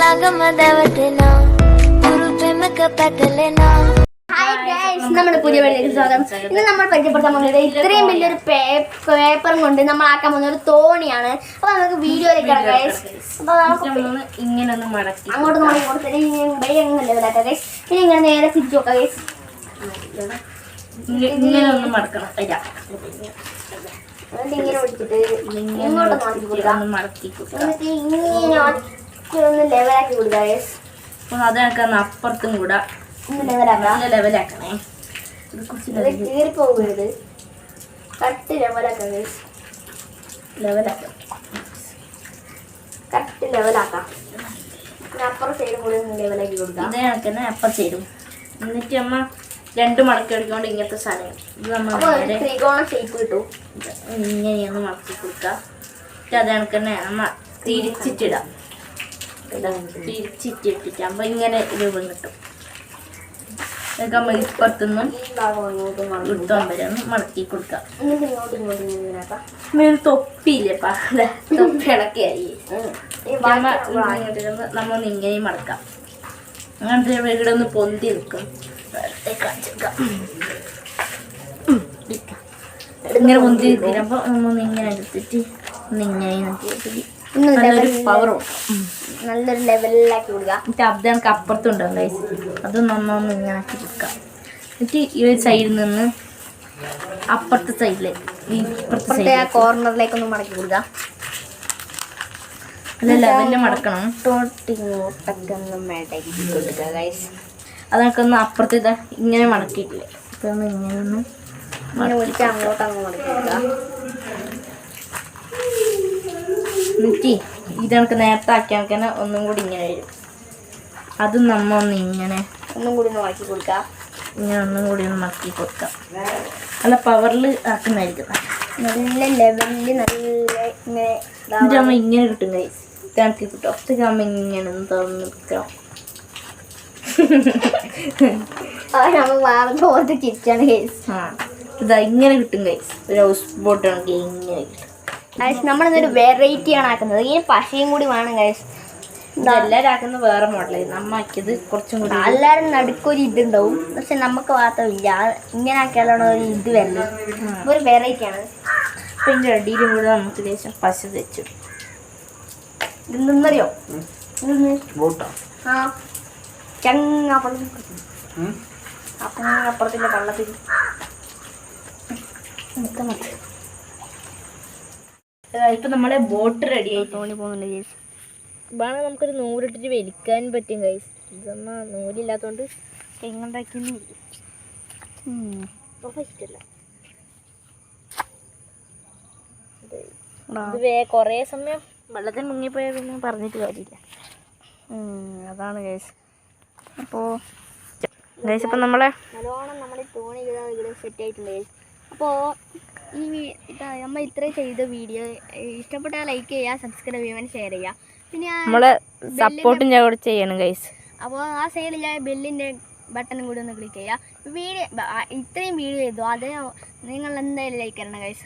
നമ്മുടെ പുതിയ വീഡിയോയിലേക്ക് സ്വാഗതം. ഇന്ന് നമ്മൾ പരിചയപ്പെടുത്താൻ പോകുന്നത് ഇത്രയും വലിയൊരു പേപ്പറും കൊണ്ട് നമ്മൾ ആക്കാൻ പോകുന്ന ഒരു തോണിയാണ്. അപ്പൊ നമുക്ക് വീഡിയോയിലേക്ക് ഇങ്ങനെ ഒന്ന് മടക്കി അങ്ങോട്ട് നോക്കി കൊടുത്തിട്ട് ലെവലാക്കാം ഗൈസ്. ഇനി ഇങ്ങനെ നേരെ തിരിച്ചു നോക്കാം ഗൈസ്. ഇങ്ങനെ ഒന്ന് മടക്കണം. ഇങ്ങനെ പിടിച്ചിട്ട് ഇങ്ങോട്ട് നോക്കി കൊടുക്കാം. മടക്കി എന്നിട്ട് ഇങ്ങനെ ഒന്ന് ലെവലാക്കി കൊടുക്കാം ഗൈസ്. അപ്പൊ അതൊക്കെ അപ്പുറത്തും കൂടെ ഒന്ന് ലെവലാക്കാം. നല്ല ലെവലാക്കണേ. കീറി പോകരുത്. കട്ട് ലെവലാക്കാം ഗൈസ്. ലെവലാക്കാം. കട്ട് ലെവലാക്കാം. അപ്പുറം സൈഡും കൂടി ഒന്ന് ലെവലാക്കി കൊടുക്കാം. ഇതേ കണക്ക് തന്നെ അപ്പുറം ചെയ്യും. എന്നിട്ട് അമ്മ രണ്ട് മടക്കി എടുക്കൊണ്ട് ഇങ്ങനത്തെ സാധനം ഇത് നമ്മൾ ത്രികോണ ഷേപ്പ് കിട്ടും. ഇങ്ങനെയൊന്ന് മടക്കി കൊടുക്കുക. എന്നിട്ട് അത് കണക്ക് തന്നെ നമ്മ തിരിച്ചിട്ടിടാം. തിരിച്ചിട്ടിട്ടിട്ട് അമ്മ ഇങ്ങനെ രൂപം കിട്ടും. ഇതൊക്കെ നമ്മൾ ഇപ്പുറത്തുനിന്നും ഇട്ടും വരെ ഒന്ന് മടക്കി കൊടുക്കാം. ഒരു തൊപ്പിയില്ലേപ്പാ, തൊപ്പി ഇളക്കിയായി നമ്മളൊന്ന് ഇങ്ങനെയും മടക്കാം. അങ്ങനത്തെ ഇവിടെ ഒന്ന് പൊന്തി നിൽക്കും. ഇങ്ങനെ പൊന്തി നിൽക്കുമ്പോൾ നമ്മളൊന്ന് ഇങ്ങനെ എടുത്തിട്ട് ഒന്ന് ഇങ്ങനെ നല്ലൊരു പവർ നല്ലൊരു ലെവലിലാക്കി കൊടുക്കാം. എന്നിട്ട് അത് നമുക്ക് അപ്പുറത്തുണ്ടാവും ഗൈസ്. അത് നന്നൊന്ന് ഇങ്ങനെ ആക്കി കൊടുക്കാം. എന്നിട്ട് ഈ ഒരു സൈഡിൽ നിന്ന് അപ്പുറത്തെ സൈഡിലേക്ക് ഇപ്പുറത്തെ ആ കോർണറിലേക്ക് ഒന്ന് മടക്കി കൊടുക്കാം. നല്ല ലെവലിൽ മടക്കണം. ഇങ്ങോട്ടൊക്കെ മടക്കി കൊടുക്കുക ഗൈസ്. അതൊക്കെ ഒന്ന് അപ്പുറത്ത് ഇതാ ഇങ്ങനെ മടക്കിയിട്ടില്ലേ, ഇതൊന്ന് ഇങ്ങനെ ഒന്ന് ഇങ്ങനെ വിളിച്ച് അങ്ങോട്ട് അങ്ങ് മടക്കി കൊടുക്കാം. എന്നിട്ട് ഇതൊക്കെ നേരത്തെ ആക്കിയാൽ ഒന്നും കൂടി ഇങ്ങനെ വരും. അതും നമ്മ ഒന്ന് ഇങ്ങനെ ഒന്നും കൂടി ഒന്ന് മടക്കി കൊടുക്കാം. ഇങ്ങനെ ഒന്നും കൂടി ഒന്ന് മടക്കി കൊടുക്കാം. നല്ല പവറിൽ ആക്കുന്നതായിരിക്കും. നല്ല ലെവലിൽ നല്ല ഇങ്ങനെ എന്നിട്ട് നമ്മൾ ഇങ്ങനെ കിട്ടും ഗൈസ്. കണക്കി കിട്ടും. ഒറ്റയ്ക്ക് നമ്മൾ ഇങ്ങനെ ഒന്ന് തുറന്ന് നിൽക്കണം. നമ്മൾ വാർത്ത പോലത്തെ ചിരിച്ചാണ് ഗൈസ്. ഇതാ ഇങ്ങനെ കിട്ടും ഗൈസ്. ഒരു ഹൗസ് ബോട്ട് കണക്കി ഇങ്ങനെ കിട്ടും. നമ്മളിന്നൊരു വെറൈറ്റിയാണ് ആക്കുന്നത്. ഈ പശയും കൂടി വേണം ഗൈസ്. എല്ലാവരും ആക്കുന്നത് വേറെ മോഡലായി. നമ്മ ആക്കിയത് കുറച്ചും കൂടി എല്ലാവരും നടുക്കൊരു ഇതുണ്ടാവും, പക്ഷെ നമുക്ക് മാത്രമില്ല. ഇങ്ങനെ ആക്കിയാലാണ് ഒരു ഇത് വരുന്നത്. ഒരു വെറൈറ്റിയാണ്. അപ്പം ഇതിൻ്റെ അടിയിലും കൂടെ നമുക്ക് ലേശം പശ തെച്ചു. ഇതെന്നറിയോ? ആ ചങ്ങപ്പുറത്തിൻ്റെ കള്ളത്തിൽ ഇപ്പം നമ്മളെ ബോട്ട് റെഡി ആയി തോണി പോകുന്നുണ്ട് ഗൈസ്. വേണം നമുക്കൊരു നൂലിട്ടിട്ട് വലിക്കാൻ പറ്റും ഗൈസ്. ഇതമ്മ നൂലില്ലാത്തതുകൊണ്ട് എങ്ങോട്ടാക്കിയൊന്നും ഇഷ്ടമല്ല. ഇത് കുറേ സമയം വെള്ളത്തിൽ മുങ്ങിപ്പോയാൽ പിന്നെ പറഞ്ഞിട്ട് കാര്യമില്ല. അതാണ് ഗൈസ്. അപ്പോൾ ഗൈസ് ഇപ്പം നമ്മളെ നല്ലോണം നമ്മൾ തോണി ഇവിടെ സെറ്റ് ആയിട്ടുണ്ട് ഗൈസ്. അപ്പോൾ ഈ നമ്മൾ ഇത്രയും ചെയ്ത വീഡിയോ ഇഷ്ടപ്പെട്ടാൽ ലൈക്ക് ചെയ്യുക, സബ്സ്ക്രൈബ് ചെയ്യാൻ, ഷെയർ ചെയ്യുക. പിന്നെ നമ്മളെ സപ്പോർട്ടും ഞാൻ കൂടെ ചെയ്യണം ഗൈസ്. അപ്പോൾ ആ സൈഡിൽ ബെല്ലിൻ്റെ ബട്ടണും കൂടി ഒന്ന് ക്ലിക്ക് ചെയ്യുക. ഇത്രയും വീഡിയോ ചെയ്തു അത് നിങ്ങൾ എന്തായാലും ലൈക്ക് ചെയ്യണം ഗൈസ്.